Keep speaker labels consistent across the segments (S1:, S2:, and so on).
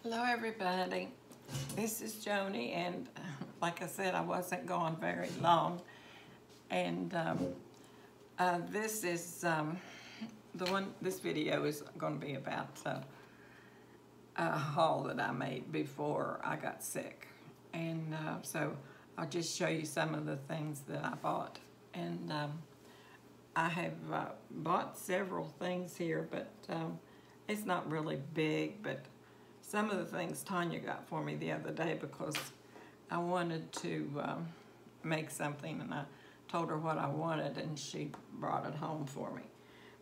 S1: Hello everybody, this is Joni, and like I said, I wasn't going very long, and this is this video is going to be about a haul that I made before I got sick, and so I'll just show you some of the things that I bought, and I have bought several things here, but it's not really big, but some of the things Tanya got for me the other day because I wanted to make something, and I told her what I wanted, and she brought it home for me.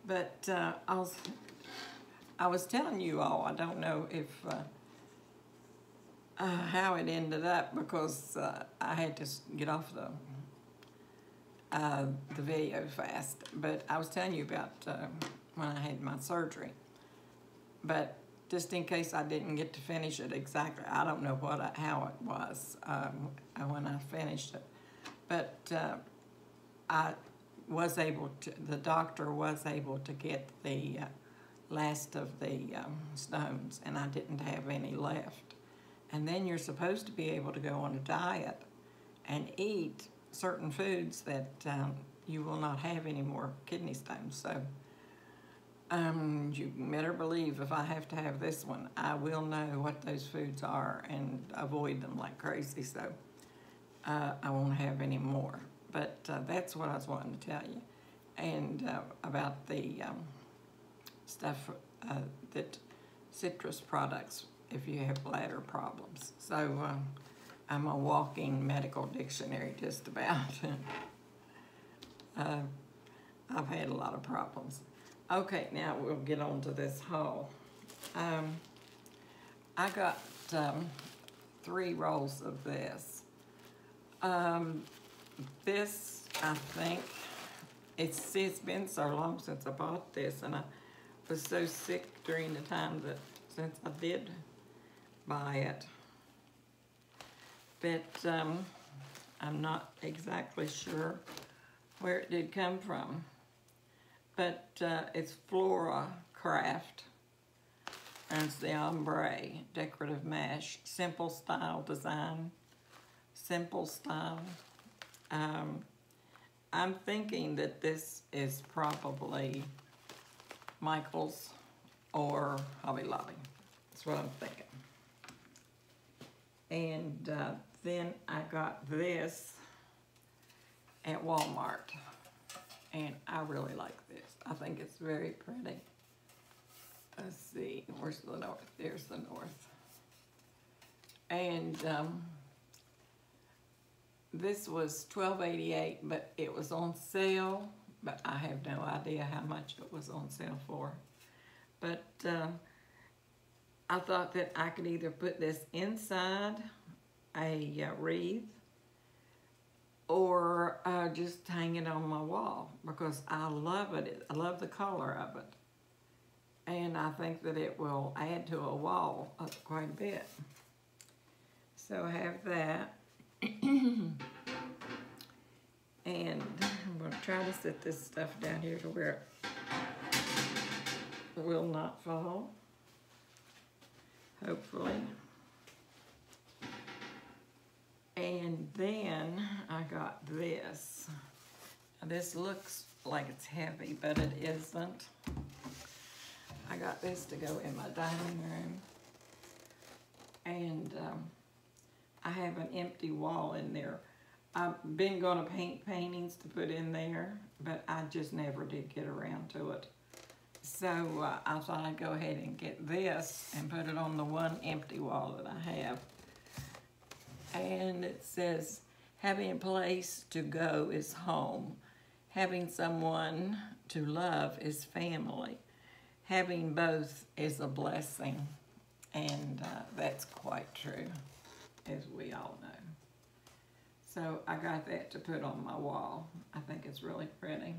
S1: But I was telling you all, I don't know if how it ended up because I had to get off the video fast. But I was telling you about when I had my surgery. But just in case I didn't get to finish it exactly, I don't know how it was when I finished it. But I was able to, the doctor was able to get the last of the stones, and I didn't have any left. And then you're supposed to be able to go on a diet and eat certain foods that you will not have any more kidney stones. So you better believe if I have to have this one, I will know what those foods are and avoid them like crazy, so I won't have any more. But that's what I was wanting to tell you. And about the stuff that citrus products if you have bladder problems. So I'm a walking medical dictionary just about. I've had a lot of problems. Okay, now we'll get on to this haul. I got 3 rolls of this. This, I think, it's been so long since I bought this, and I was so sick during the time that since I did buy it. But I'm not exactly sure where it did come from. But it's Flora Craft, and it's the ombre decorative mash, simple style design, simple style. I'm thinking that this is probably Michael's or Hobby Lobby. That's what I'm thinking. And then I got this at Walmart. And I really like this. I think it's very pretty. Let's see, where's the north? There's the north. And this was $12.88, but it was on sale. But I have no idea how much it was on sale for. But I thought that I could either put this inside a wreath or just hang it on my wall because I love it. I love the color of it. And I think that it will add to a wall quite a bit. So I have that. And I'm going to try to set this stuff down here to where it will not fall. Hopefully. And then I got this. This looks like it's heavy, but it isn't. I got this to go in my dining room. And I have an empty wall in there. I've been going to paint paintings to put in there, but I just never did get around to it. So I thought I'd go ahead and get this and put it on the one empty wall that I have. And it says, having a place to go is home. Having someone to love is family. Having both is a blessing. And that's quite true, as we all know. So I got that to put on my wall. I think it's really pretty.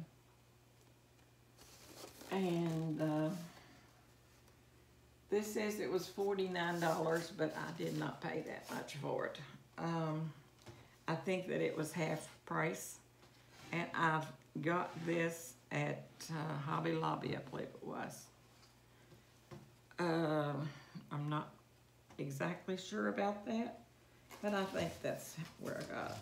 S1: And this says it was $49, but I did not pay that much for it. I think that it was half price, and I've got this at Hobby Lobby, I believe it was. I'm not exactly sure about that, but I think that's where I got it.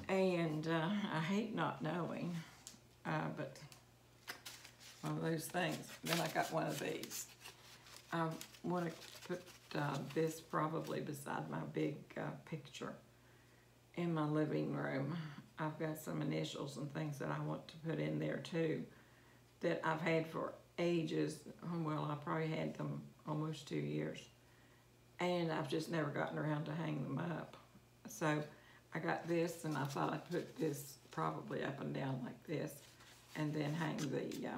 S1: And I hate not knowing, but one of those things. Then I got one of these. I want to put this probably beside my big picture in my living room. I've got some initials and things that I want to put in there too that I've had for ages. Well, I probably had them almost 2 years, and I've just never gotten around to hang them up. So I got this, and I thought I'd put this probably up and down like this, and then hang the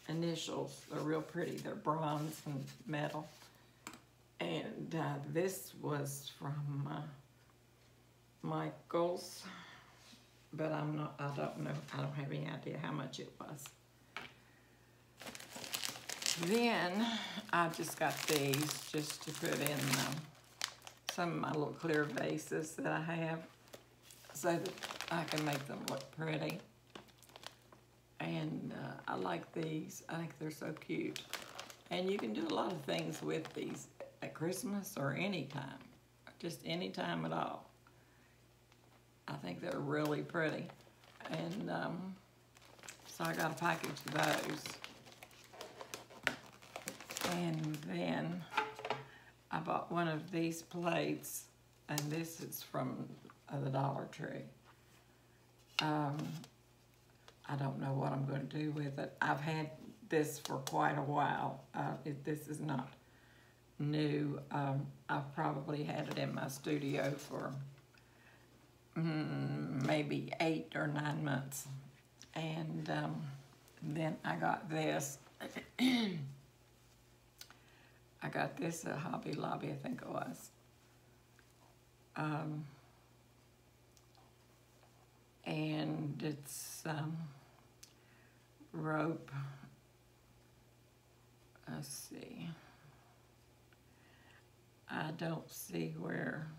S1: initials. They're real pretty. They're bronze and metal. And this was from Michaels, but I don't know. I don't have any idea how much it was. Then I just got these just to put in some of my little clear vases that I have so that I can make them look pretty. And I like these. I think they're so cute. And you can do a lot of things with these at Christmas or any time, just any time at all. I think they're really pretty. And so I got a package of those. And then I bought one of these plates, and this is from the Dollar Tree. I don't know what I'm going to do with it. I've had this for quite a while. This is not new. I've probably had it in my studio for maybe 8 or 9 months. And then I got this. I got this at Hobby Lobby, I think it was. And it's rope. Let's see. I don't see where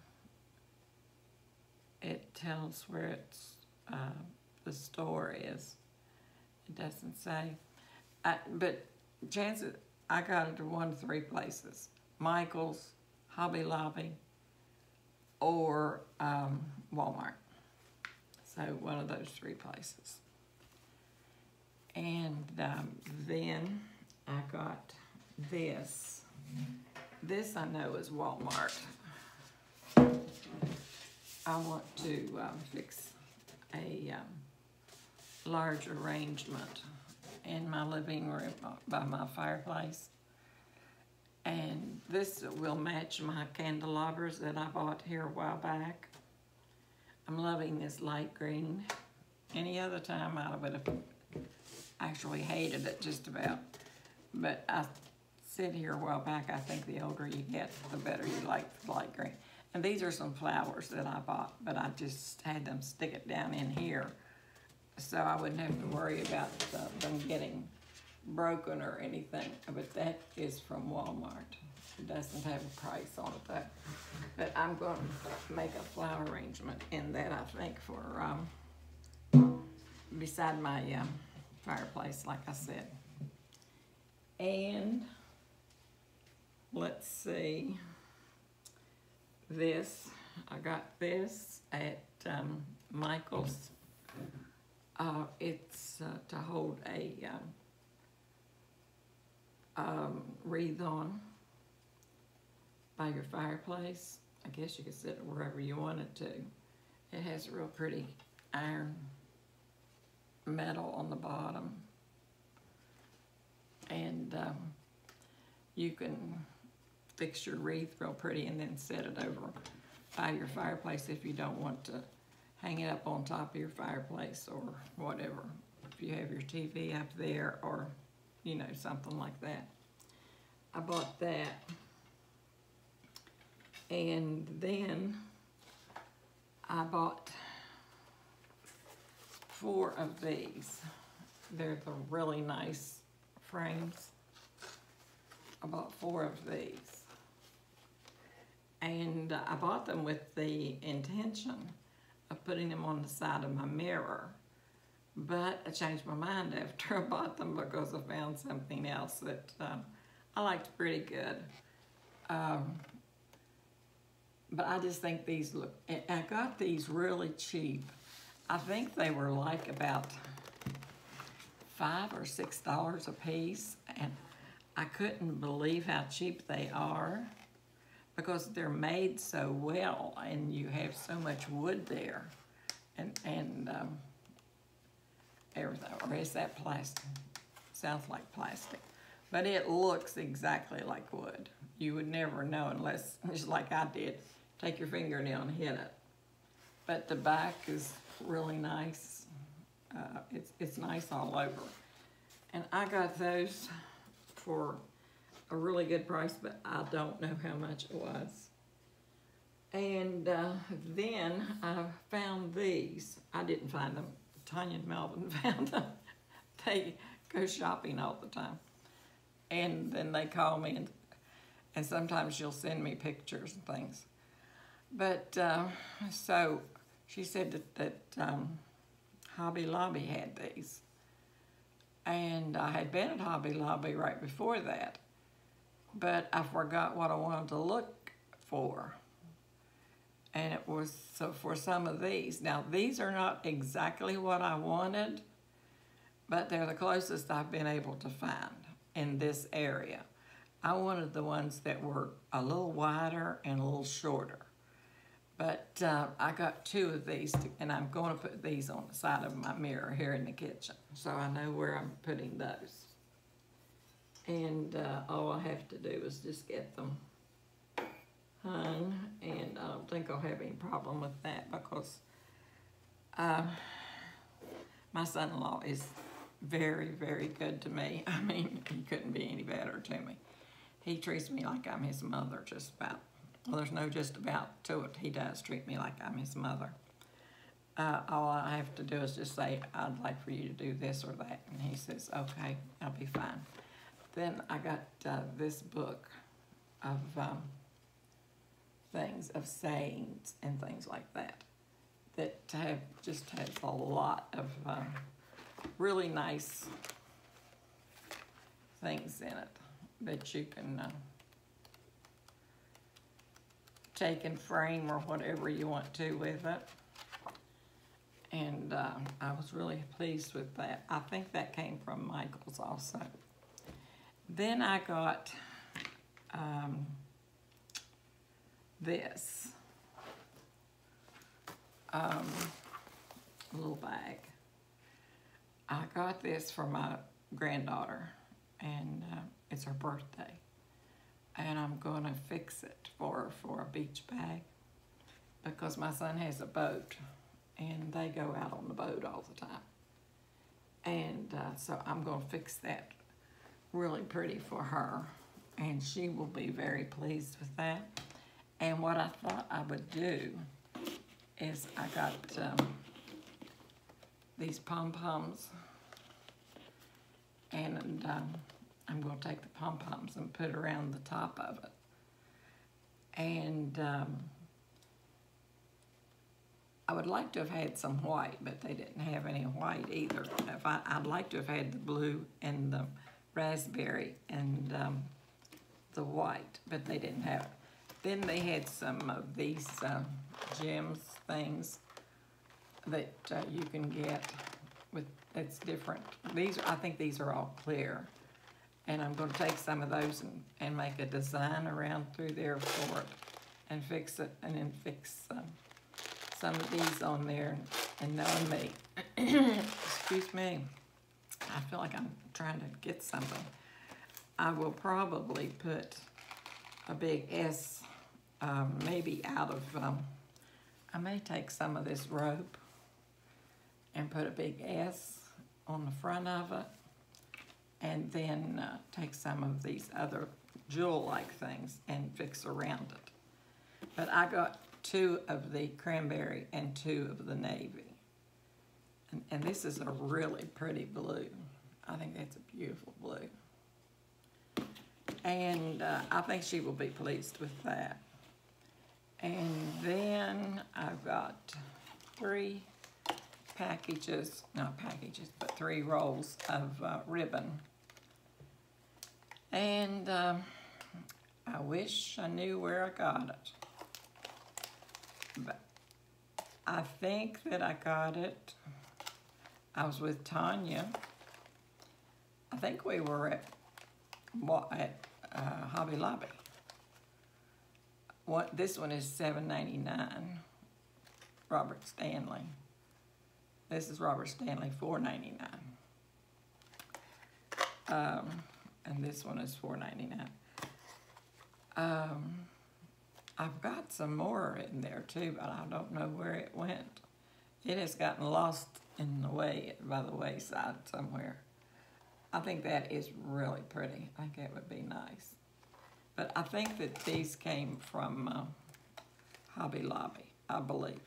S1: it tells where it's the store is. It doesn't say. But chances, I got it to 1 of 3 places: Michaels, Hobby Lobby, or Walmart. So one of those 3 places. And then I got this. This I know is Walmart. I want to fix a large arrangement in my living room by my fireplace. And this will match my candelabras that I bought here a while back. I'm loving this light green. Any other time I would have actually hated it just about. But I said here a while back, I think the older you get, the better you like the light green. And these are some flowers that I bought, but I just had them stick it down in here so I wouldn't have to worry about them getting broken or anything. But that is from Walmart. It doesn't have a price on it though. But I'm going to make a flower arrangement in that, I think, for beside my fireplace, like I said. And let's see, this, I got this at Michael's. It's to hold a wreath on by your fireplace. I guess you could set it wherever you wanted to. It has a real pretty iron metal on the bottom. And you can fix your wreath real pretty and then set it over by your fireplace if you don't want to hang it up on top of your fireplace or whatever. If you have your TV up there or, you know, something like that. I bought that. And then I bought 4 of these. They're the really nice frames. I bought 4 of these. And I bought them with the intention of putting them on the side of my mirror. But I changed my mind after I bought them because I found something else that I liked pretty good. Um, but I just think these look, and I got these really cheap. I think they were like about $5 or $6 a piece, and I couldn't believe how cheap they are because they're made so well, and you have so much wood there, and everything. Or is that plastic? Sounds like plastic, but it looks exactly like wood. You would never know unless, just like I did, take your fingernail and hit it. But the back is really nice. It's nice all over. And I got those for a really good price, but I don't know how much it was. And then I found these. I didn't find them. Tanya and Melvin found them. They go shopping all the time. And then they call me, and sometimes she'll send me pictures and things. But so she said that Hobby Lobby had these. And I had been at Hobby Lobby right before that, but I forgot what I wanted to look for. And it was so for some of these. Now, these are not exactly what I wanted, but they're the closest I've been able to find in this area. I wanted the ones that were a little wider and a little shorter. But I got 2 of these, and I'm going to put these on the side of my mirror here in the kitchen, so I know where I'm putting those. And all I have to do is just get them hung, and I don't think I'll have any problem with that because my son-in-law is very, very good to me. I mean, he couldn't be any better to me. He treats me like I'm his mother, just about. Well, there's no just about to it. He does treat me like I'm his mother. All I have to do is just say, I'd like for you to do this or that. And he says, okay, I'll be fine. Then I got this book of things, of sayings and things like that, that just has a lot of really nice things in it that you can take and frame or whatever you want to with it. And I was really pleased with that. I think that came from Michael's also. Then I got this little bag. I got this for my granddaughter, and it's her birthday. And I'm going to fix it for a beach bag because my son has a boat and they go out on the boat all the time. And so I'm going to fix that really pretty for her, and she will be very pleased with that. And what I thought I would do is I got these pom-poms, and I'm going to take the pom-poms and put around the top of it. And I would like to have had some white, but they didn't have any white either. I'd like to have had the blue and the raspberry and the white, but they didn't have it. Then they had some of these gems things that you can get with, that's different. I think these are all clear. And I'm going to take some of those and make a design around through there for it and fix it, and then fix some of these on there. And knowing me, excuse me, I feel like I'm trying to get something. I will probably put a big S, maybe out of, I may take some of this rope and put a big S on the front of it, and then take some of these other jewel-like things and fix around it. But I got 2 of the cranberry and 2 of the navy. And this is a really pretty blue. I think that's a beautiful blue. And I think she will be pleased with that. And then I've got 3 packages, not packages, but 3 rolls of ribbon. And I wish I knew where I got it. But I think that I got it. I was with Tanya. I think we were at Hobby Lobby. This one is $7.99. Robert Stanley. This is Robert Stanley, $4.99. And this one is $4.99. I've got some more in there too, but I don't know where it went. It has gotten lost in the way by the wayside somewhere. I think that is really pretty. I think it would be nice. But I think that these came from Hobby Lobby, I believe.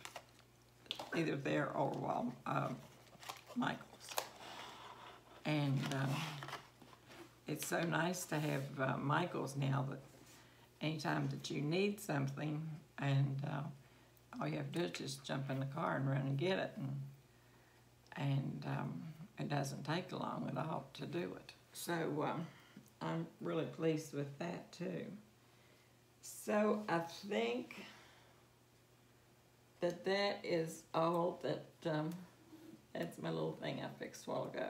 S1: Either there or Michael's. And it's so nice to have Michael's now that anytime that you need something and all you have to do is just jump in the car and run and get it. And it doesn't take long at all to do it. So I'm really pleased with that too. So I think that is all that, that's my little thing I fixed a while ago.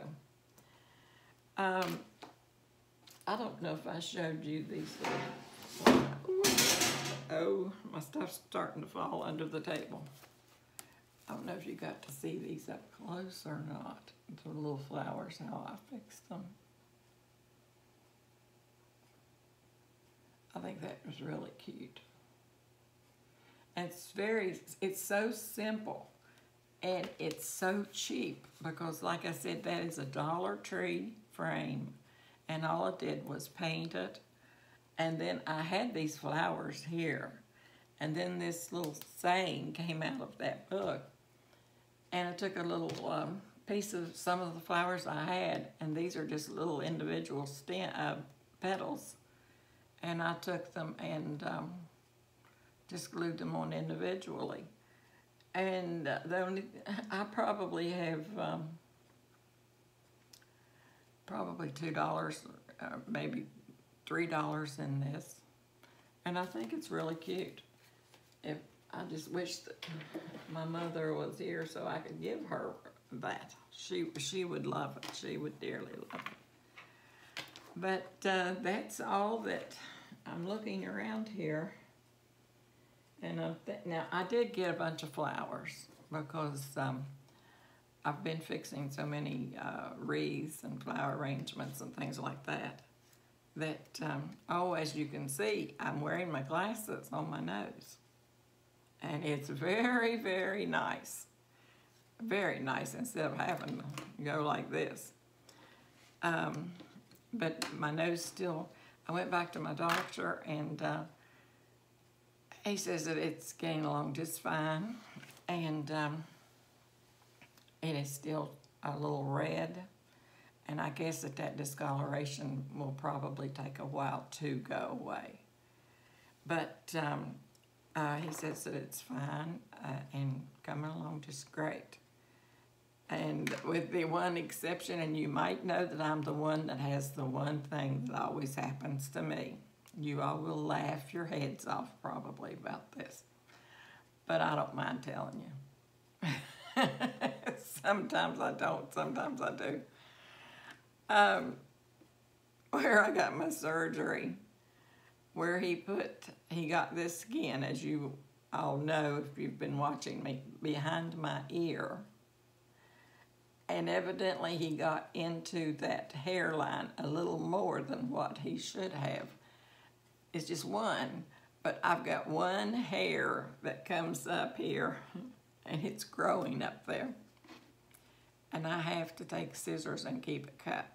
S1: I don't know if I showed you these little, oh, my stuff's starting to fall under the table. I don't know if you got to see these up close or not. The little flowers, how I fixed them. I think that was really cute. And it's so simple and it's so cheap because like I said, that is a Dollar Tree frame and all it did was paint it. And then I had these flowers here and then this little saying came out of that book and I took a little piece of some of the flowers I had, and these are just little individual petals, and I took them and just glued them on individually. And I probably have probably $2, maybe $3 in this, and I think it's really cute. I just wish that my mother was here so I could give her that. She would love it. She would dearly love it. But that's all that I'm looking around here. And now I did get a bunch of flowers because I've been fixing so many wreaths and flower arrangements and things like that. Oh, as you can see, I'm wearing my glasses on my nose. And it's very, very nice. Very nice instead of having to go like this. But my nose still, I went back to my doctor and he says that it's getting along just fine. And it is still a little red. And I guess that discoloration will probably take a while to go away. But he says that it's fine and coming along just great. And with the one exception, and you might know that I'm the one that has the one thing that always happens to me. You all will laugh your heads off probably about this. But I don't mind telling you. Sometimes I don't, sometimes I do. Where I got my surgery, where he got this skin, as you all know if you've been watching me, behind my ear. And evidently he got into that hairline a little more than what he should have. It's just one, but I've got one hair that comes up here and it's growing up there. And I have to take scissors and keep it cut.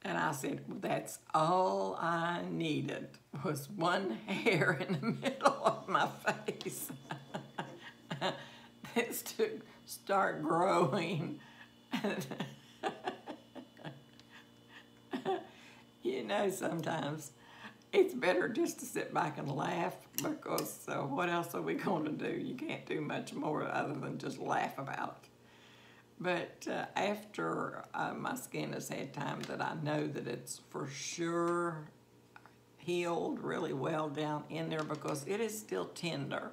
S1: And I said, well, that's all I needed was one hair in the middle of my face. This to start growing. You know, sometimes it's better just to sit back and laugh because what else are we going to do? You can't do much more other than just laugh about it. But after my skin has had time that I know that it's for sure healed really well down in there, because it is still tender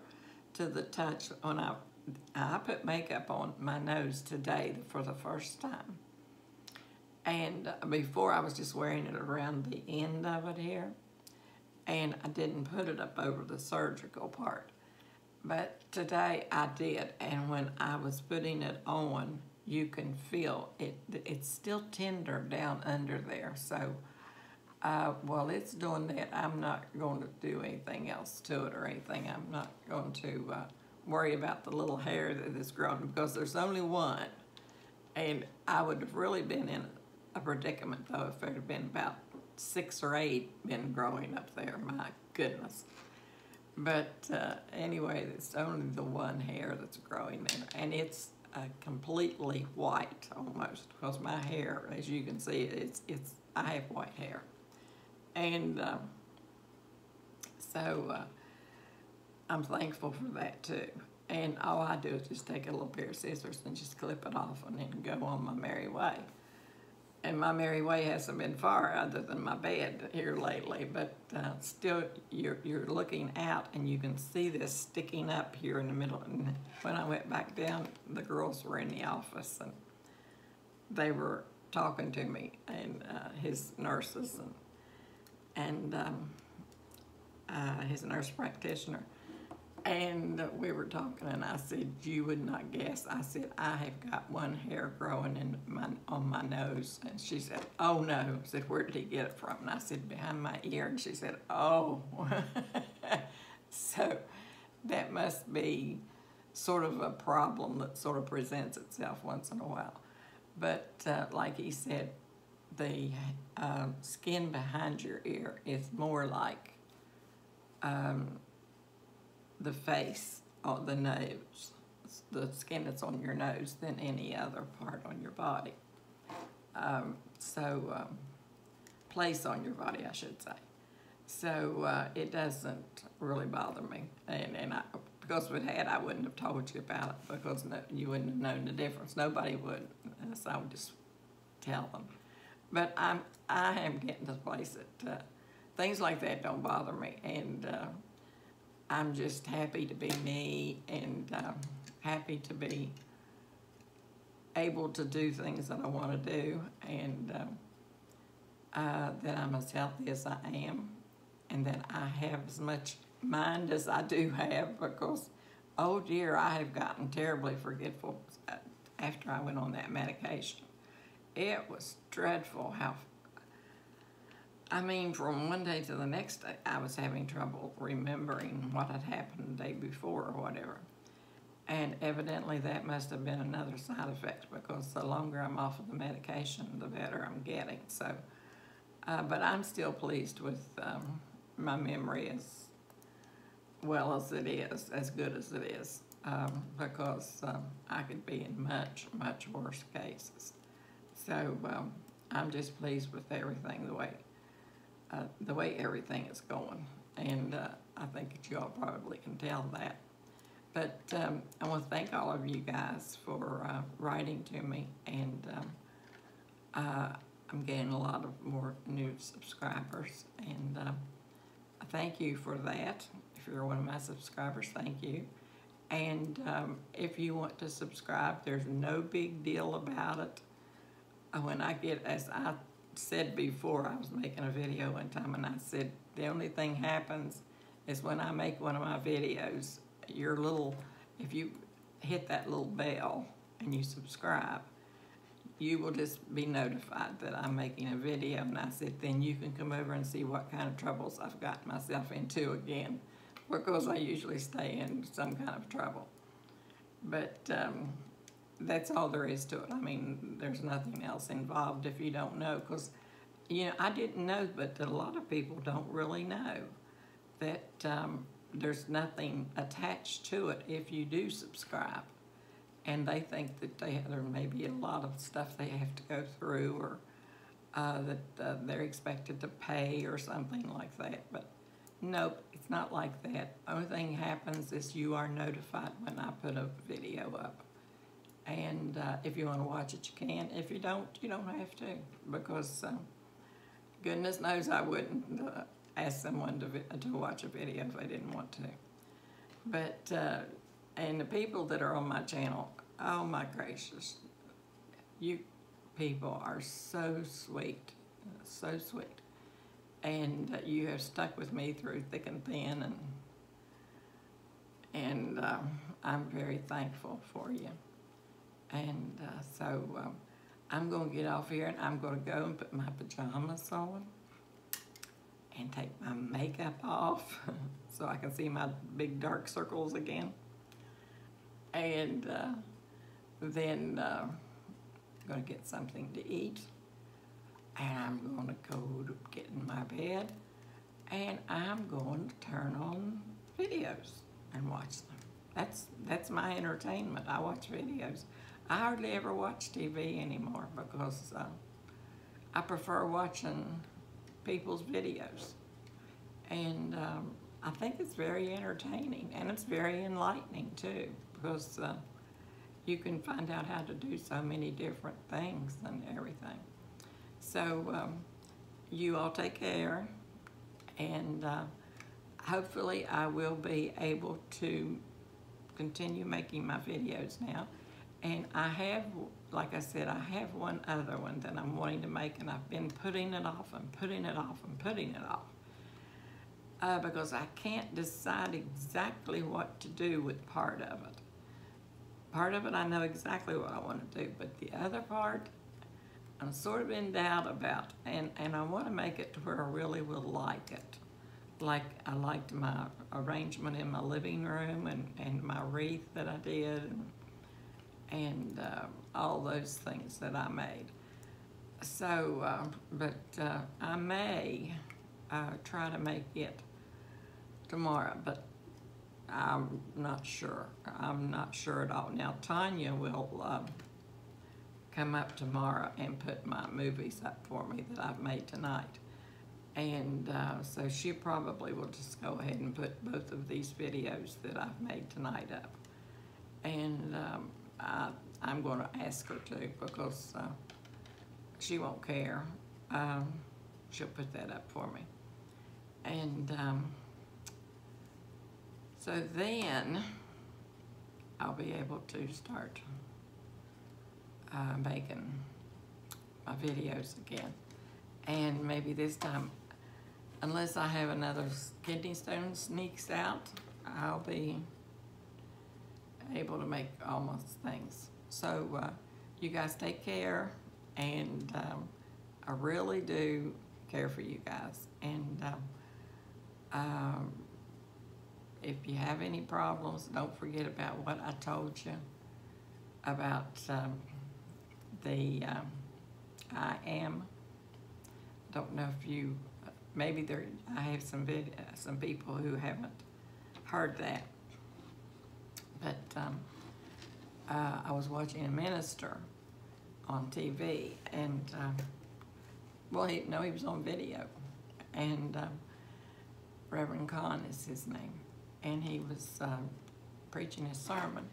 S1: to the touch. When I put makeup on my nose today for the first time. And before I was just wearing it around the end of it here. And I didn't put it up over the surgical part. But today I did, and when I was putting it on, you can feel it. It's still tender down under there. So while it's doing that, I'm not going to do anything else to it or anything. I'm not going to worry about the little hair that is growing, because there's only one. And I would have really been in a predicament, though, if there had been about 6 or 8 been growing up there. My goodness. But anyway, it's only the one hair that's growing there. And it's completely white almost, because my hair, as you can see, I have white hair. And so I'm thankful for that too. And all I do is just take a little pair of scissors and just clip it off and then go on my merry way. And my merry way hasn't been far other than my bed here lately, but still you're looking out and you can see this sticking up here in the middle. And when I went back down, the girls were in the office and they were talking to me, and his nurses and his nurse practitioner. And we were talking, and I said, you would not guess. I said, I have got one hair growing on my nose. And she said, oh no. I said, where did he get it from? And I said, behind my ear. And she said, oh. So that must be sort of a problem that sort of presents itself once in a while. But like he said, the skin behind your ear is more like the face or the nose, the skin that's on your nose, than any other part on your body. Place on your body, I should say. So it doesn't really bother me. And because if it had, I wouldn't have told you about it, because you wouldn't have known the difference. Nobody would, so I would just tell them. But I am getting to the place that things like that don't bother me. And I'm just happy to be me, and happy to be able to do things that I want to do, and that I'm as healthy as I am, and that I have as much mind as I do have, because, oh dear, I have gotten terribly forgetful after I went on that medication. It was dreadful how, I mean, from one day to the next day, I was having trouble remembering what had happened the day before or whatever. And evidently that must have been another side effect, because the longer I'm off of the medication, the better I'm getting. So, but I'm still pleased with my memory as well as it is, as good as it is, because I could be in much, much worse cases. So I'm just pleased with everything, the way everything is going, and I think that you all probably can tell that. But I want to thank all of you guys for writing to me, and I'm getting a lot of more new subscribers, and I thank you for that. If you're one of my subscribers, thank you. And if you want to subscribe, there's no big deal about it. When I get, as I said before, I was making a video one time, and I said the only thing happens is when I make one of my videos, if you hit that little bell and you subscribe, you will just be notified that I'm making a video. And I said, then you can come over and see what kind of troubles I've got myself into again, because I usually stay in some kind of trouble. But that's all there is to it. I mean, there's nothing else involved if you don't know, because, you know, I didn't know, but a lot of people don't really know that there's nothing attached to it if you do subscribe. And they think that there may be a lot of stuff they have to go through, or that they're expected to pay or something like that. But nope, it's not like that. Only thing happens is you are notified when I put a video up. And if you want to watch it, you can. If you don't have to, because goodness knows I wouldn't ask someone to watch a video if they didn't want to. But, and the people that are on my channel, oh my gracious, you people are so sweet, so sweet. And you have stuck with me through thick and thin, and I'm very thankful for you. And so I'm going to get off here, and I'm going to go and put my pajamas on and take my makeup off so I can see my big dark circles again. And then I'm going to get something to eat, and I'm going to go to get in my bed, and I'm going to turn on videos and watch them. That's my entertainment. I watch videos. I hardly ever watch TV anymore because I prefer watching people's videos. And I think it's very entertaining, and it's very enlightening too, because you can find out how to do so many different things and everything. So you all take care, and hopefully I will be able to continue making my videos now. And I have, like I said, I have one other one that I'm wanting to make, and I've been putting it off and putting it off and putting it off because I can't decide exactly what to do with part of it. Part of it I know exactly what I want to do, but the other part I'm sort of in doubt about, and I want to make it to where I really will like it. Like I liked my arrangement in my living room, and my wreath that I did, and all those things that I made. So, but I may try to make it tomorrow, but I'm not sure. I'm not sure at all. Now, Tanya will come up tomorrow and put my movies up for me that I've made tonight. And so she probably will just go ahead and put both of these videos that I've made tonight up. And I'm going to ask her to, because she won't care. She'll put that up for me. And so then I'll be able to start making my videos again. And maybe this time, unless I have another kidney stone sneaks out, I'll be able to make almost things. So you guys take care, and I really do care for you guys. And if you have any problems, don't forget about what I told you about the I am. Don't know if you, maybe there, I have some people who haven't heard that. But I was watching a minister on TV, and well, he was on video, and Reverend Kahn is his name, and he was preaching his sermon,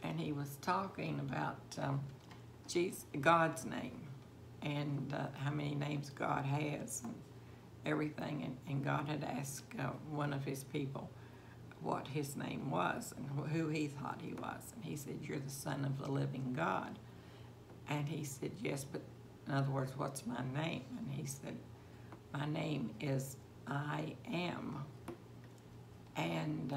S1: and he was talking about God's name, and how many names God has, and everything, and God had asked one of his people what his name was and who he thought he was, and he said, "You're the Son of the living God." And he said, "Yes, but in other words, what's my name?" And he said, "My name is I Am." And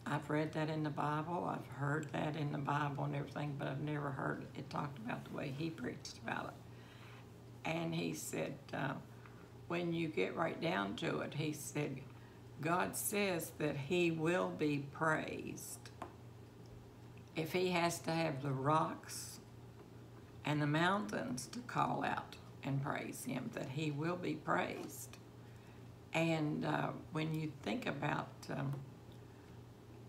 S1: I've read that in the Bible, I've heard that in the Bible and everything, but I've never heard it talked about the way he preached about it. And he said, when you get right down to it, he said, God says that he will be praised. If he has to have the rocks and the mountains to call out and praise him, that he will be praised. And when you think about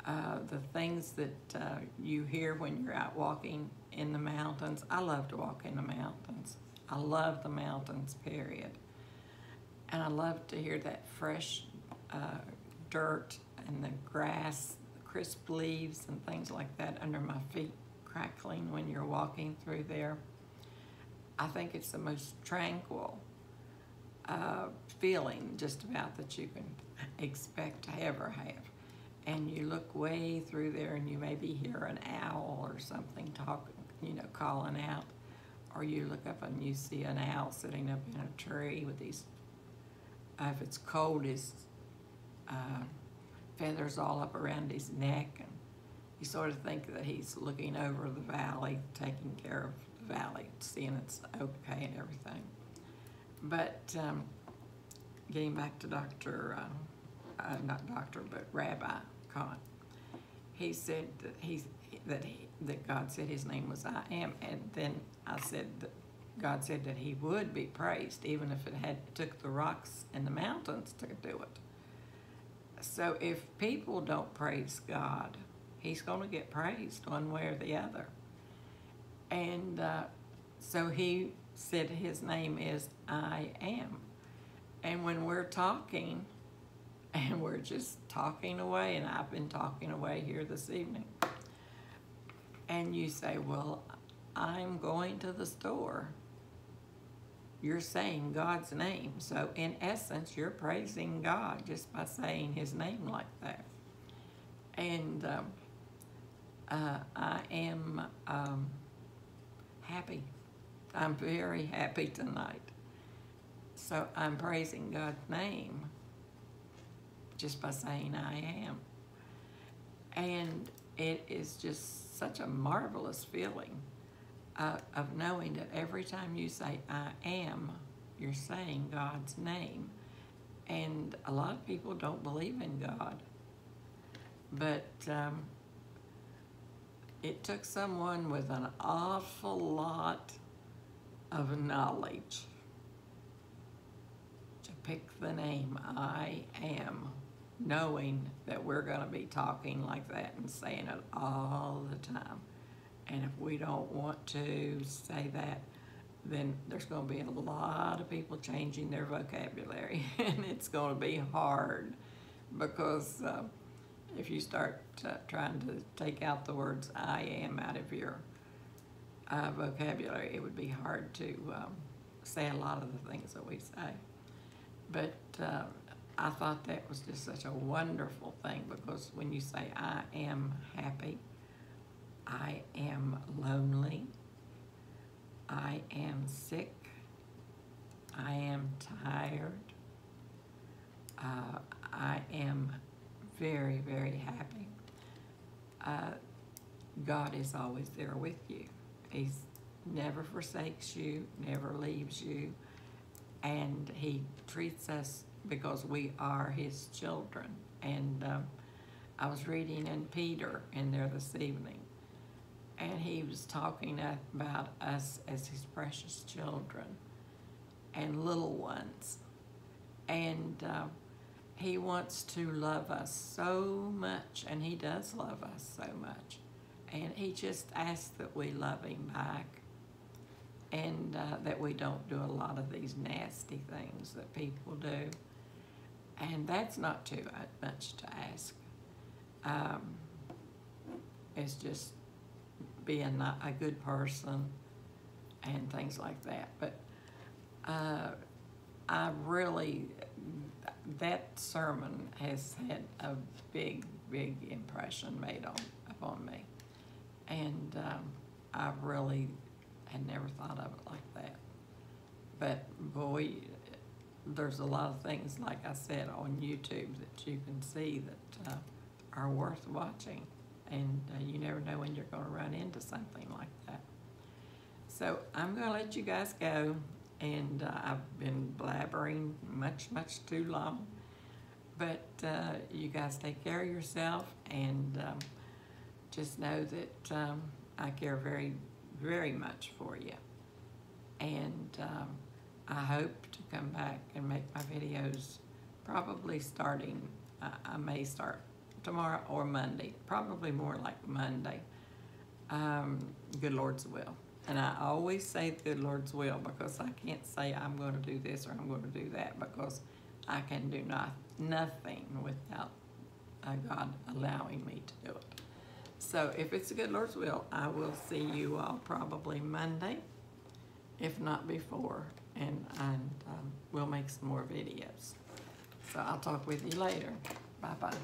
S1: the things that you hear when you're out walking in the mountains, I love to walk in the mountains. I love the mountains, period. And I love to hear that fresh dirt and the grass, the crisp leaves and things like that under my feet crackling when you're walking through there. I think it's the most tranquil feeling just about that you can expect to ever have. And you look way through there and you maybe hear an owl or something talking, calling out. Or you look up and you see an owl sitting up in a tree with these, if it's cold, his feathers all up around his neck. And you sort of think that he's looking over the valley, taking care of the valley, seeing it's okay and everything. But getting back to Rabbi Cohen, he said that God said his name was I Am, and then I said that God said that he would be praised even if it took the rocks and the mountains to do it. So if people don't praise God, he's going to get praised one way or the other. And so he said his name is I Am. And when we're talking, and we're just talking away, and I've been talking away here this evening, and you say, well, I'm going to the store, you're saying God's name. So in essence, you're praising God just by saying his name like that. And I am happy. I'm very happy tonight. So I'm praising God's name just by saying I am. And it is just such a marvelous feeling of knowing that every time you say I am, you're saying God's name. And a lot of people don't believe in God. But it took someone with an awful lot of knowledge to pick the name I Am, knowing that we're going to be talking like that and saying it all the time. And if we don't want to say that, then there's going to be a lot of people changing their vocabulary. And it's going to be hard because if you start trying to take out the words I am out of your vocabulary, it would be hard to say a lot of the things that we say. But I thought that was just such a wonderful thing, because when you say I am happy, I am lonely, I am sick, I am tired, I am very, very happy. God is always there with you. He never forsakes you, never leaves you, and he treats us because we are his children. And I was reading in Peter in there this evening, and he was talking about us as his precious children and little ones. And he wants to love us so much, and he does love us so much. And he just asks that we love him back, and that we don't do a lot of these nasty things that people do. And that's not too much to ask. It's just being a good person and things like that. But I really, that sermon has had a big, big impression made upon me. And I really had never thought of it like that. But boy, there's a lot of things, like I said, on YouTube that you can see that are worth watching. And you never know when you're going to run into something like that. So I'm going to let you guys go. And I've been blabbering much, much too long. But you guys take care of yourself, and just know that I care very, very much for you. And I hope to come back and make my videos probably starting, I may start tomorrow or Monday, probably more like Monday. Good Lord's will. And I always say good Lord's will, because I can't say I'm going to do this or I'm going to do that, because I can do nothing without God allowing me to do it. So if it's the good Lord's will, I will see you all probably Monday, if not before, and we'll make some more videos. So I'll talk with you later. Bye-bye.